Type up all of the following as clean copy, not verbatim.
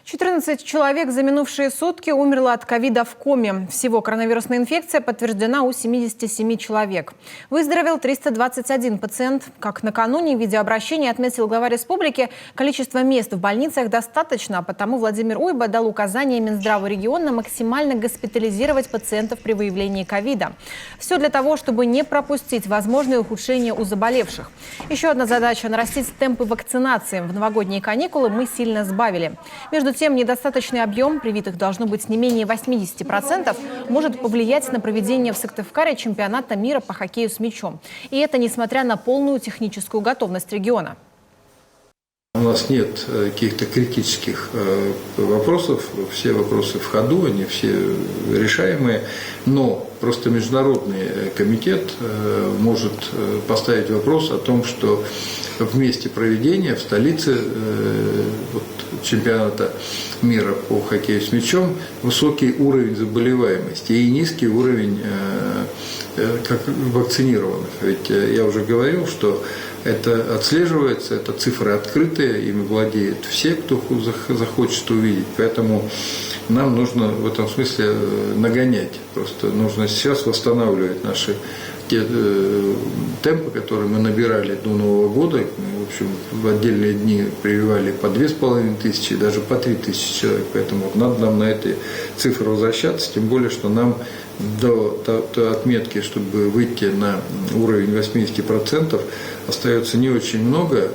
14 человек за минувшие сутки умерло от ковида в Коми. Всего коронавирусная инфекция подтверждена у 77 человек. Выздоровел 321 пациент. Как накануне в видеообращении отметил глава республики, количество мест в больницах достаточно, а потому Владимир Уйба дал указание Минздраву региона максимально госпитализировать пациентов при выявлении ковида. Все для того, чтобы не пропустить возможные ухудшения у заболевших. Еще одна задача – нарастить темпы вакцинации. В новогодние каникулы мы сильно сбавили. Между тем, недостаточный объем, привитых должно быть не менее 80%, может повлиять на проведение в Сыктывкаре чемпионата мира по хоккею с мячом. И это несмотря на полную техническую готовность региона. У нас нет каких-то критических вопросов, все вопросы в ходу, они все решаемые, но просто Международный комитет может поставить вопрос о том, что в месте проведения в столице чемпионата мира по хоккею с мячом высокий уровень заболеваемости и низкий уровень вакцинированных. Ведь я уже говорил, что это отслеживается, это цифры открытые, ими владеют все, кто захочет увидеть. Поэтому нам нужно в этом смысле нагонять. Просто нужно сейчас восстанавливать наши те темпы, которые мы набирали до Нового года. Мы, в общем, в отдельные дни прививали по 2500, даже по 3000 человек. Поэтому надо нам на эти цифры возвращаться, тем более, что нам до отметки, чтобы выйти на уровень 80%, остается не очень много,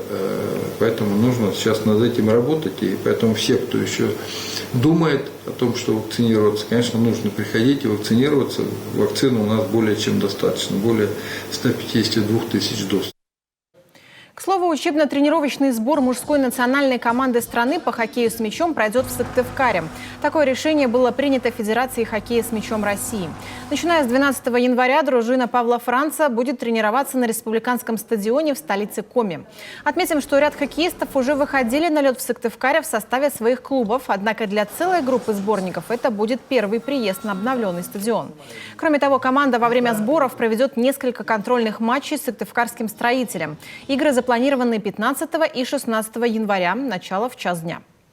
поэтому нужно сейчас над этим работать. И поэтому все, кто еще думает о том, что вакцинироваться, конечно, нужно приходить и вакцинироваться. Вакцины у нас более чем достаточно, более 152 тысяч доз. К слову, учебно-тренировочный сбор мужской национальной команды страны по хоккею с мячом пройдет в Сыктывкаре. Такое решение было принято Федерацией хоккея с мячом России. Начиная с 12 января дружина Павла Франца будет тренироваться на республиканском стадионе в столице Коми. Отметим, что ряд хоккеистов уже выходили на лед в Сыктывкаре в составе своих клубов. Однако для целой группы сборников это будет первый приезд на обновленный стадион. Кроме того, команда во время сборов проведет несколько контрольных матчей с сыктывкарским строителем. Игры запланированы 15 и 16 января, начало в час дня.